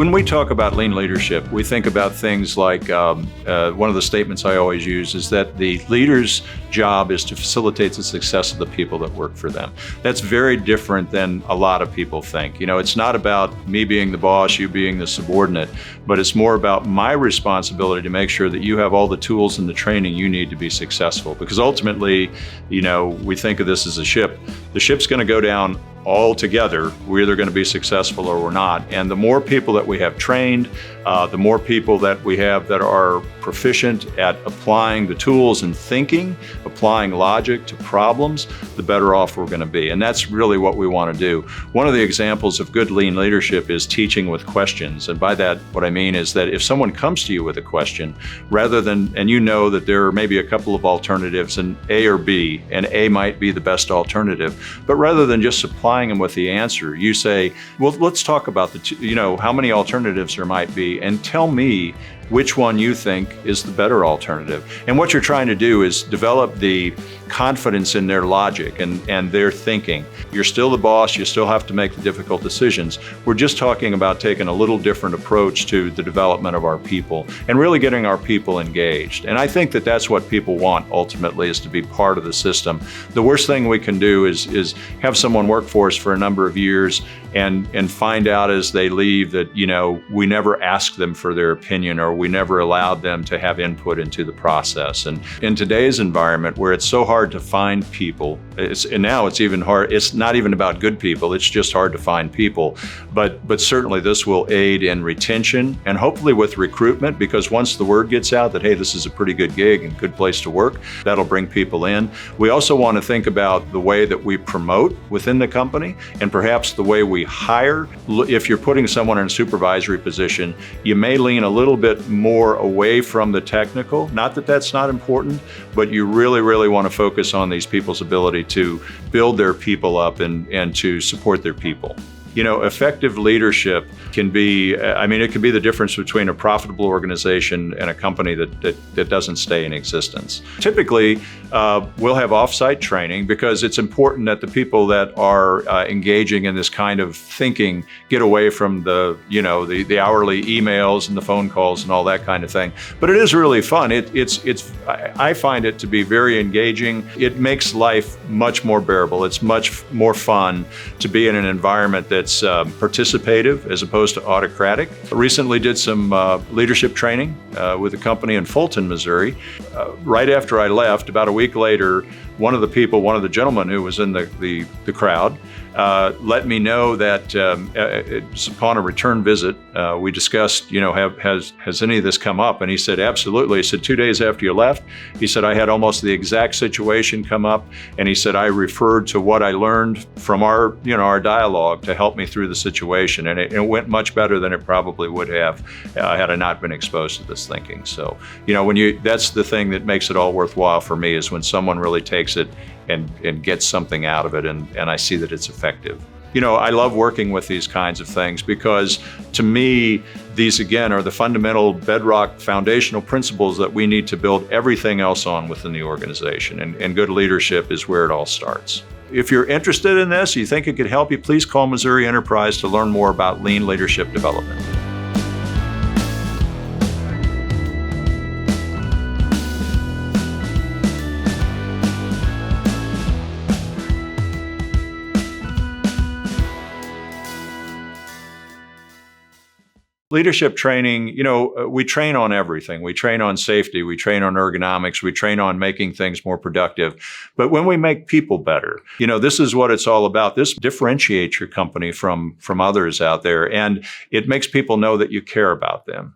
When we talk about lean leadership, we think about things like one of the statements I always use is that the leader's job is to facilitate the success of the people that work for them. That's very different than a lot of people think. You know, it's not about me being the boss, you being the subordinate, but it's more about my responsibility to make sure that you have all the tools and the training you need to be successful. Because ultimately, you know, we think of this as a ship. The ship's going to go down all together. We're either going to be successful or we're not. And the more people that we have trained, the more people that we have that are proficient at applying the tools and thinking, applying logic to problems, the better off we're going to be. And that's really what we want to do. One of the examples of good lean leadership is teaching with questions. And by that, what I mean is that if someone comes to you with a question, rather than, and you know that there are maybe a couple of alternatives, and A or B, and A might be the best alternative, but rather than just supplying them with the answer, you say, well, let's talk about how many alternatives there might be, and tell me which one you think is the better alternative. And what you're trying to do is develop the confidence in their logic and their thinking. You're still the boss, you still have to make the difficult decisions. We're just talking about taking a little different approach to the development of our people and really getting our people engaged. And I think that that's what people want ultimately, is to be part of the system. The worst thing we can do is have someone work for us for a number of years and find out as they leave that, you know, we never asked them for their opinion, or we never allowed them to have input into the process. And in today's environment where it's so hard to find people, and now it's even hard, it's not even about good people, it's just hard to find people. But certainly this will aid in retention and hopefully with recruitment, because once the word gets out that, hey, this is a pretty good gig and good place to work, that'll bring people in. We also want to think about the way that we promote within the company and perhaps the way we hire. If you're putting someone in a supervisory position, you may lean a little bit more away from the technical. Not that that's not important, but you really want to focus on these people's ability to build their people up and to support their people. You know, effective leadership can be, it can be the difference between a profitable organization and a company that doesn't stay in existence. Typically, we'll have off-site training because it's important that the people that are engaging in this kind of thinking get away from the hourly emails and the phone calls and all that kind of thing. But it is really fun. I find it to be very engaging. It makes life much more bearable. It's much more fun to be in an environment that's participative as opposed to autocratic. I recently did some leadership training with a company in Fulton, Missouri. Right after I left, about a week later, one of the gentlemen who was in the crowd let me know that upon a return visit, we discussed, has any of this come up? And he said, absolutely. He said, 2 days after you left, he said, I had almost the exact situation come up. And he said, I referred to what I learned from our dialogue to help me through the situation. And it went much better than it probably would have had I not been exposed to this thinking. So, that's the thing that makes it all worthwhile for me, is when someone really takes it and gets something out of it, and I see that it's effective. I love working with these kinds of things because, to me, these again are the fundamental bedrock foundational principles that we need to build everything else on within the organization, and good leadership is where it all starts. If you're interested in this, you think it could help you, please call Missouri Enterprise to learn more about lean leadership development. Leadership training, we train on everything. We train on safety, we train on ergonomics, we train on making things more productive. But when we make people better, this is what it's all about. This differentiates your company from others out there, and it makes people know that you care about them.